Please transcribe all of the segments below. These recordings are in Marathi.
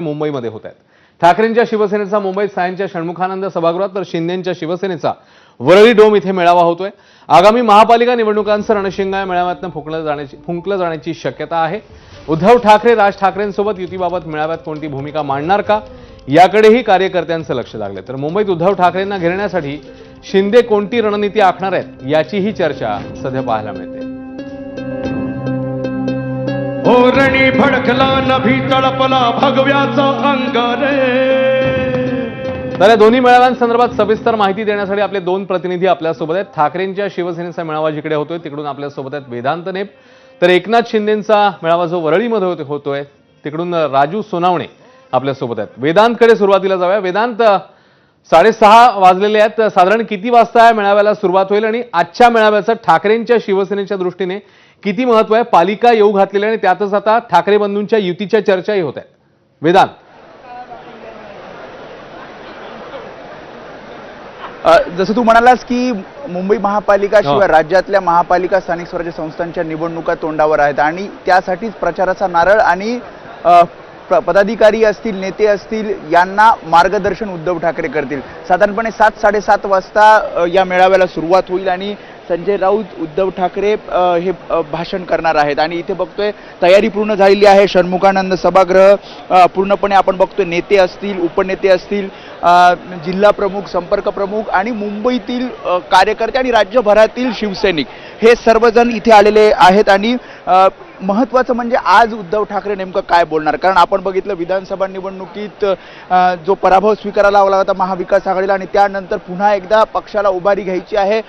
मुंबईमध्ये होत आहेत। ठाकरेंच्या शिवसेनेचा मुंबईत सायंच्या षण्मुखानंद सभागृहात तर शिंदेंच्या शिवसेनेचा वरळी डोम इथे मेळावा होतोय। आगामी महापालिका निवडणुकांचं रणशिंग मेळाव्यातनं फुंकलं जाण्याची शक्यता आहे। उद्धव ठाकरे राज ठाकरेंसोबत युतीबाबत मेळाव्यात कोणती भूमिका मांडणार का याकडेही कार्यकर्त्यांचं लक्ष लागले। तर मुंबईत उद्धव ठाकरेंना घेरण्यासाठी शिंदे कोणती रणनीती आखणार आहेत याचीही चर्चा सध्या पाहायला मिळते। ओरणी भडकला नभी तळपला भगव्याचा अंग रे। तर या दोन्ही मेळाव्यांसंदर्भात सविस्तर माहिती देण्यासाठी आपले दोन प्रतिनिधी आपल्यासोबत आहेत। ठाकरेंच्या शिवसेनेचा मेळावा जिकडे होतोय तिकडून आपल्यासोबत आहेत वेदांत नेप, तर एकनाथ शिंदेंचा मेळावा जो वरळीमध्ये होतोय तिकडून राजू सोनावणे आपल्यासोबत आहेत। वेदांतकडे सुरुवातीला जाऊया। वेदांत, 6:30 वाजलेले आहेत, साधारण किती वाजता या मेळाव्याला सुरुवात होईल आणि आजच्या मेळाव्याचं ठाकरेंच्या शिवसेनेच्या दृष्टीने किती महत्व आहे? पालिका येऊ घातलेली आणि त्यातच आता ठाकरे बंधूंच्या युतीच्या चर्चाही होत आहेत। वेदांत, जसं तू म्हणालास की मुंबई महापालिका शिवाय राज्यातल्या महापालिका स्थानिक स्वराज्य संस्थांच्या निवडणुका तोंडावर आहेत आणि त्यासाठीच प्रचाराचा नारळ आणि पदाधिकारी असतील, नेते असतील, यांना मार्गदर्शन उद्धव ठाकरे करतील। साधारणपणे 7-7:30 वाजता या मेळाव्याला सुरुवात होईल आणि संजय राऊत, उद्धव ठाकरे हे भाषण करणार आहेत आणि इथे बघतोय तयारी पूर्ण झालेली आहे। षण्मुखानंद सभागृह पूर्णपणे आपण बघतोय, नेते असतील, उपनेते असतील, जिल्हा प्रमुख, संपर्क प्रमुख आणि मुंबईतील कार्यकर्ते आणि राज्यभरातील शिवसैनिक हे सर्वजण इथे आलेले आहेत। आणि महत्त्वाचं म्हणजे आज उद्धव ठाकरे नेमकं काय बोलणार, कारण आपण बघितलं विधानसभा निवडणुकीत जो पराभव स्वीकारायला लावला होता महाविकास आघाडीला आणि त्यानंतर पुन्हा एकदा पक्षाला उभारी घ्यायची आहे,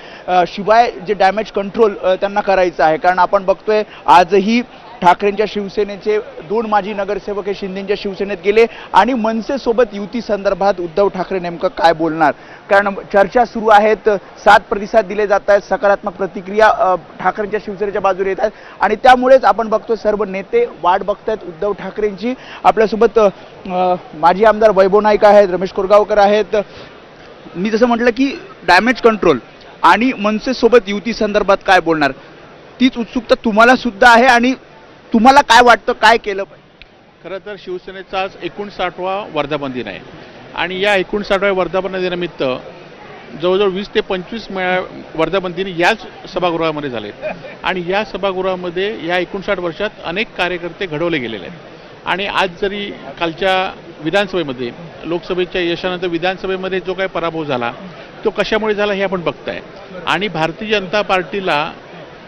शिवाय जे डॅमेज कंट्रोल त्यांना करायचं आहे। कारण आपण बघतोय आजही ठाकरेंच्या शिवसेनेचे 2 माजी नगरसेवक हे शिंदेंच्या शिवसेनेत गेले आणि मनसेसोबत युती संदर्भात उद्धव ठाकरे नेमकं काय बोलणार, कारण चर्चा सुरू आहेत, 7 प्रतिसाद दिले जात आहेत, सकारात्मक प्रतिक्रिया ठाकरेंच्या शिवसेनेच्या बाजूने येत आहेत आणि त्यामुळेच आपण बघतो सर्व नेते वाट बघतायत उद्धव ठाकरेंची। आपल्यासोबत माजी आमदार वैभव नाईक आहेत, रमेश कोरगावकर आहेत। मी जसं म्हटलं की डॅमेज कंट्रोल आणि मनसेसोबत युती संदर्भात काय बोलणार, तीच उत्सुकता तुम्हाला सुद्धा आहे आणि तुम्हाला काय वाटतं काय केलं पाहिजे? खरं तर शिवसेनेचा आज 59वा वर्धापन दिन आहे आणि या 59व्या वर्धापन दिनानिमित्त जवळजवळ 20 ते 25 वर्धापन दिन याच सभागृहामध्ये झाले आणि या सभागृहामध्ये या 59 वर्षात अनेक कार्यकर्ते घडवले गेलेले आहेत। आणि आज जरी कालच्या विधानसभेमध्ये लोकसभेच्या यशानंतर विधानसभेमध्ये जो काही पराभव झाला तो कशामुळे झाला हे आपण बघताय आणि भारतीय जनता पार्टीला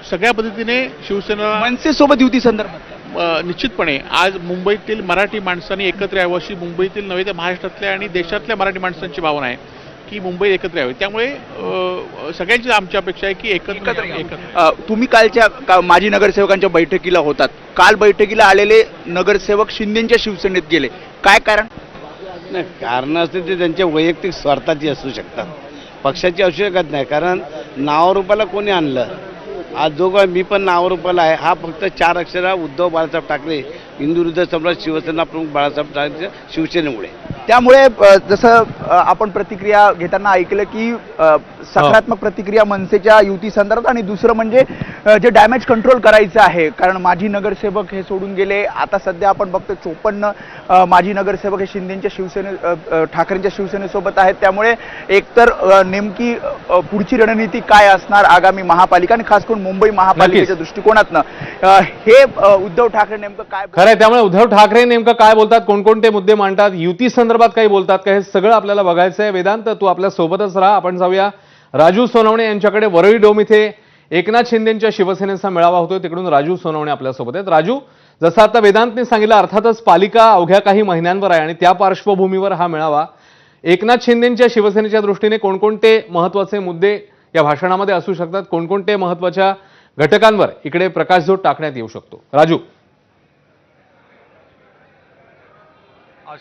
सगळ्या पद्धतीने शिवसेना मनसेसोबत युती संदर्भात निश्चितपणे आज मुंबईतील मराठी माणसांनी एकत्र यावं अशी मुंबईतील नव्हे तर महाराष्ट्रातल्या आणि देशातल्या मराठी माणसांची भावना आहे की मुंबई एकत्र यावी। त्यामुळे सगळ्यांची आमची अपेक्षा आहे की एकत्र तुम्ही कालच्या माजी नगरसेवकांच्या बैठकीला होतात, काल बैठकीला आलेले नगरसेवक शिंदेंच्या शिवसेनेत गेले, काय कारण? नाही, कारण असते ते त्यांच्या वैयक्तिक स्वार्थाची असू शकतात, पक्षाची असू शकत नाही। कारण नावारूपाला कोणी आणलं, आज जो काय मी पण नावारूपाला आहे हा फक्त 4 अक्षरा उद्धव बाळासाहेब ठाकरे हिंदुहृदय सम्राट शिवसेना प्रमुख बाळासाहेब ठाकरे शिवसेनेमुळे। त्यामुळे जसं आपण प्रतिक्रिया घेताना ऐकलं की सकारात्मक प्रतिक्रिया मनसेच्या युती संदर्भात आणि दुसरं म्हणजे जे डॅमेज कंट्रोल करायचं आहे, कारण माजी नगरसेवक हे सोडून गेले, आता सध्या आपण बघतो 54 माजी नगरसेवक हे शिंदेंच्या ठाकरेंच्या शिवसेनेसोबत आहेत। त्यामुळे एकतर नेमकी पुढची रणनीती काय असणार आगामी महापालिका आणि खास करून मुंबई महापालिकेच्या दृष्टिकोनातनं हे उद्धव ठाकरे नेमकं काय खरंय। त्यामुळे उद्धव ठाकरे नेमकं काय बोलतात, कोणकोणते मुद्दे मांडतात, युती संदर्भात काही बोलतात का, हे सगळं आपल्याला बघायचं आहे। वेदांत, तू आपल्या सोबतच राहा। आपण जाऊया राजू सोनवणे यांच्याकडे। वरळी डोम इथे एकनाथ शिंदेंच्या शिवसेनेचा मेळावा होतोय, तिकडून राजू सोनवणे आपल्यासोबत आहेत। राजू, जसं आता वेदांतने सांगितलं, अर्थातच पालिका अवघ्या काही महिन्यांवर आहे आणि त्या पार्श्वभूमीवर हा मेळावा, एकनाथ शिंदेंच्या शिवसेनेच्या दृष्टीने कोणकोणते महत्वाचे मुद्दे या भाषणामध्ये असू शकतात, कोणकोणते महत्वाच्या घटकांवर इकडे प्रकाशझोत टाकण्यात येऊ शकतो? राजू।